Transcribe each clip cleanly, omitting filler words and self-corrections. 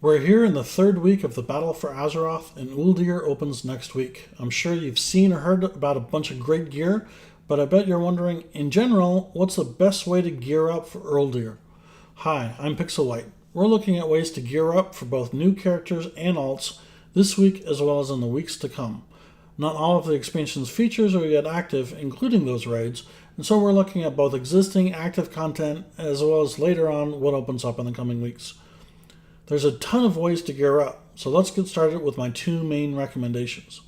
We're here in the third week of the Battle for Azeroth, and Uldir opens next week. I'm sure you've seen or heard about a bunch of great gear, but I bet you're wondering, in general, what's the best way to gear up for Uldir? Hi, I'm Pixelwhite. We're looking at ways to gear up for both new characters and alts this week as well as in the weeks to come. Not all of the expansion's features are yet active, including those raids, and so we're looking at both existing active content as well as later on what opens up in the coming weeks. There's a ton of ways to gear up, so let's get started with my two main recommendations.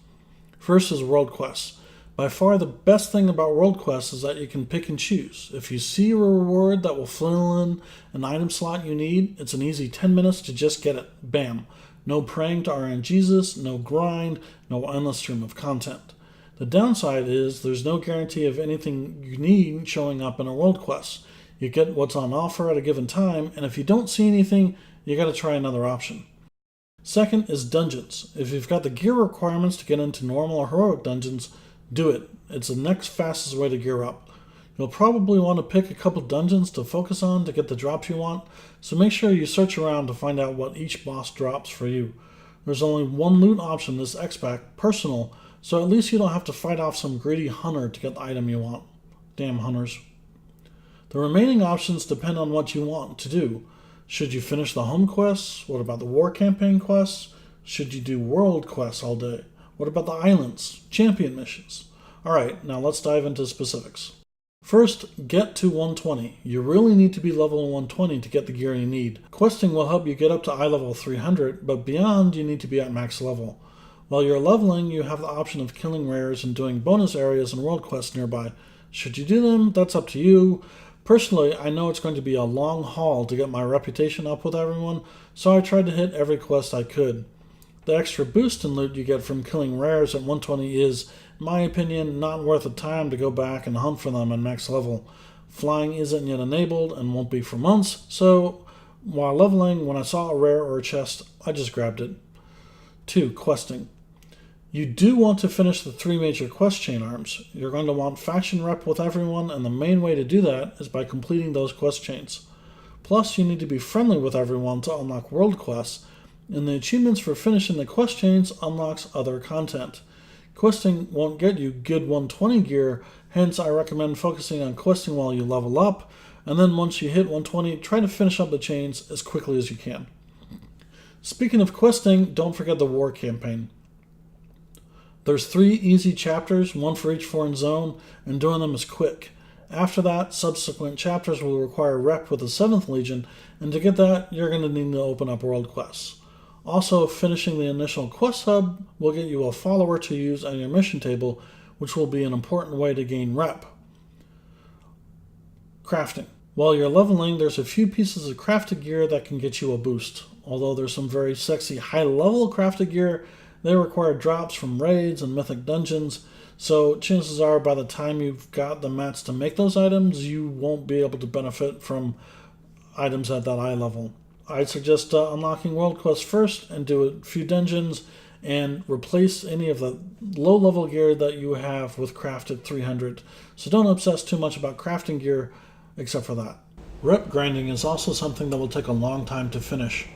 First is World Quests. By far the best thing about World Quests is that you can pick and choose. If you see a reward that will fill in an item slot you need, it's an easy 10 minutes to just get it. Bam. No praying to RNGesus, no grind, no endless stream of content. The downside is there's no guarantee of anything you need showing up in a World Quest. You get what's on offer at a given time, and if you don't see anything, you gotta try another option. Second is dungeons. If you've got the gear requirements to get into normal or heroic dungeons, do it. It's the next fastest way to gear up. You'll probably want to pick a couple dungeons to focus on to get the drops you want, so make sure you search around to find out what each boss drops for you. There's only one loot option this X-Pack, personal, so at least you don't have to fight off some greedy hunter to get the item you want. Damn hunters. The remaining options depend on what you want to do. Should you finish the home quests? What about the war campaign quests? Should you do world quests all day? What about the islands? Champion missions? Alright, now let's dive into specifics. First, get to 120. You really need to be level 120 to get the gear you need. Questing will help you get up to iLvl 300, but beyond you need to be at max level. While you're leveling, you have the option of killing rares and doing bonus areas and world quests nearby. Should you do them? That's up to you. Personally, I know it's going to be a long haul to get my reputation up with everyone, so I tried to hit every quest I could. The extra boost in loot you get from killing rares at 120 is, in my opinion, not worth the time to go back and hunt for them at max level. Flying isn't yet enabled and won't be for months, so while leveling, when I saw a rare or a chest, I just grabbed it. 2. Questing. You do want to finish the 3 major quest chain arms. You're going to want faction rep with everyone, and the main way to do that is by completing those quest chains. Plus, you need to be friendly with everyone to unlock world quests, and the achievements for finishing the quest chains unlocks other content. Questing won't get you good 120 gear, hence I recommend focusing on questing while you level up, and then once you hit 120, try to finish up the chains as quickly as you can. Speaking of questing, don't forget the war campaign. There's 3 easy chapters, 1 for each foreign zone, and doing them is quick. After that, subsequent chapters will require rep with the 7th Legion, and to get that, you're going to need to open up world quests. Also, finishing the initial quest hub will get you a follower to use on your mission table, which will be an important way to gain rep. Crafting. While you're leveling, there's a few pieces of crafted gear that can get you a boost. Although there's some very sexy high-level crafted gear, they require drops from raids and mythic dungeons, so chances are by the time you've got the mats to make those items, you won't be able to benefit from items at that eye level. I'd suggest unlocking world quests first and do a few dungeons and replace any of the low-level gear that you have with crafted 300. So don't obsess too much about crafting gear except for that. Rep grinding is also something that will take a long time to finish.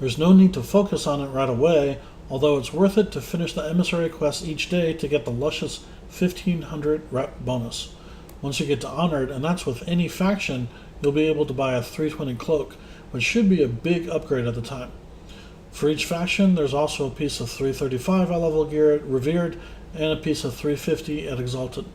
There's no need to focus on it right away, although it's worth it to finish the emissary quests each day to get the luscious 1500 rep bonus. Once you get to Honored, and that's with any faction, you'll be able to buy a 320 cloak, which should be a big upgrade at the time. For each faction, there's also a piece of 335 iLvl gear at Revered and a piece of 350 at Exalted.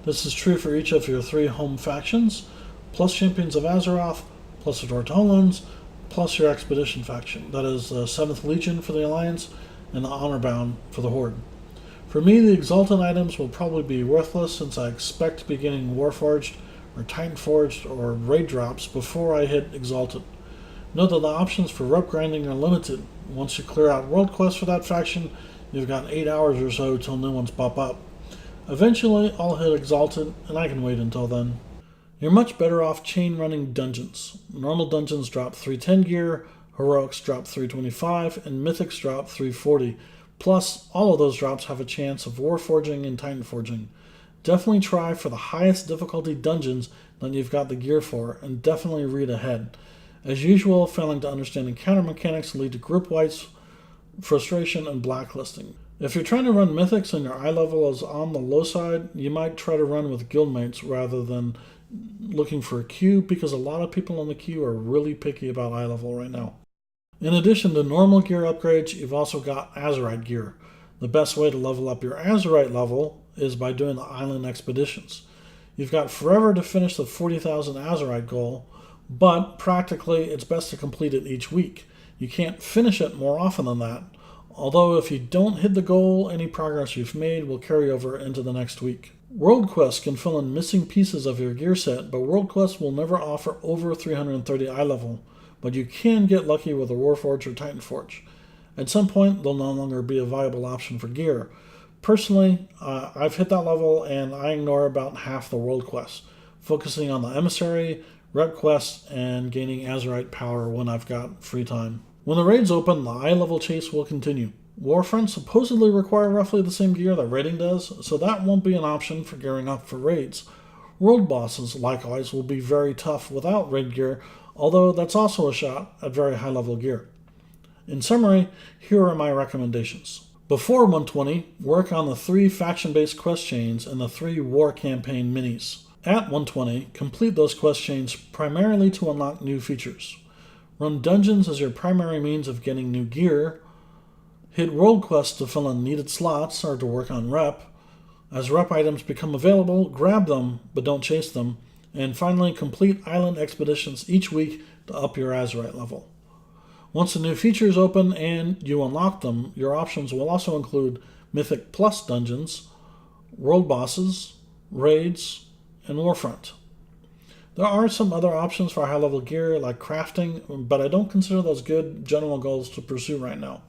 This is true for each of your 3 home factions, plus Champions of Azeroth, plus the Dortolans, plus your Expedition faction, that is the 7th Legion for the Alliance, and the Honorbound for the Horde. For me, the Exalted items will probably be worthless since I expect to be getting Warforged or Titanforged or raid drops before I hit Exalted. Note that the options for rep grinding are limited. Once you clear out world quests for that faction, you've got 8 hours or so till new ones pop up. Eventually, I'll hit Exalted, and I can wait until then. You're much better off chain running dungeons. Normal dungeons drop 310 gear, heroics drop 325, and mythics drop 340. Plus, all of those drops have a chance of warforging and titanforging. Definitely try for the highest difficulty dungeons that you've got the gear for, and definitely read ahead. As usual, failing to understand encounter mechanics lead to group wipes, frustration, and blacklisting. If you're trying to run mythics and your eye level is on the low side, you might try to run with guildmates rather than looking for a queue, because a lot of people in the queue are really picky about eye level right now. In addition to normal gear upgrades, you've also got Azurite gear. The best way to level up your Azurite level is by doing the island expeditions. You've got forever to finish the 40,000 Azurite goal, but practically it's best to complete it each week. You can't finish it more often than that, although if you don't hit the goal, any progress you've made will carry over into the next week. World quests can fill in missing pieces of your gear set, but world quests will never offer over 330 eye level, but you can get lucky with a Warforge or Titanforge. At some point, they'll no longer be a viable option for gear. Personally, I've hit that level and I ignore about half the world quests, focusing on the emissary, rep quests, and gaining Azurite power when I've got free time. When the raids open, the eye level chase will continue. Warfronts supposedly require roughly the same gear that raiding does, so that won't be an option for gearing up for raids. World bosses, likewise, will be very tough without raid gear, although that's also a shot at very high level gear. In summary, here are my recommendations. Before 120, work on the 3 faction-based quest chains and the 3 war campaign minis. At 120, complete those quest chains primarily to unlock new features. Run dungeons as your primary means of getting new gear. Hit world quests to fill in needed slots or to work on rep. As rep items become available, grab them, but don't chase them. And finally, complete island expeditions each week to up your Azurite level. Once the new features open and you unlock them, your options will also include Mythic Plus dungeons, world bosses, raids, and Warfront. There are some other options for high-level gear like crafting, but I don't consider those good general goals to pursue right now.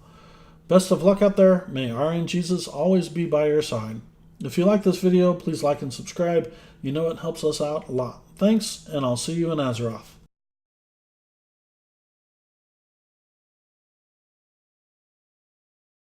Best of luck out there. May RNGesus always be by your side. If you like this video, please like and subscribe. You know it helps us out a lot. Thanks, and I'll see you in Azeroth.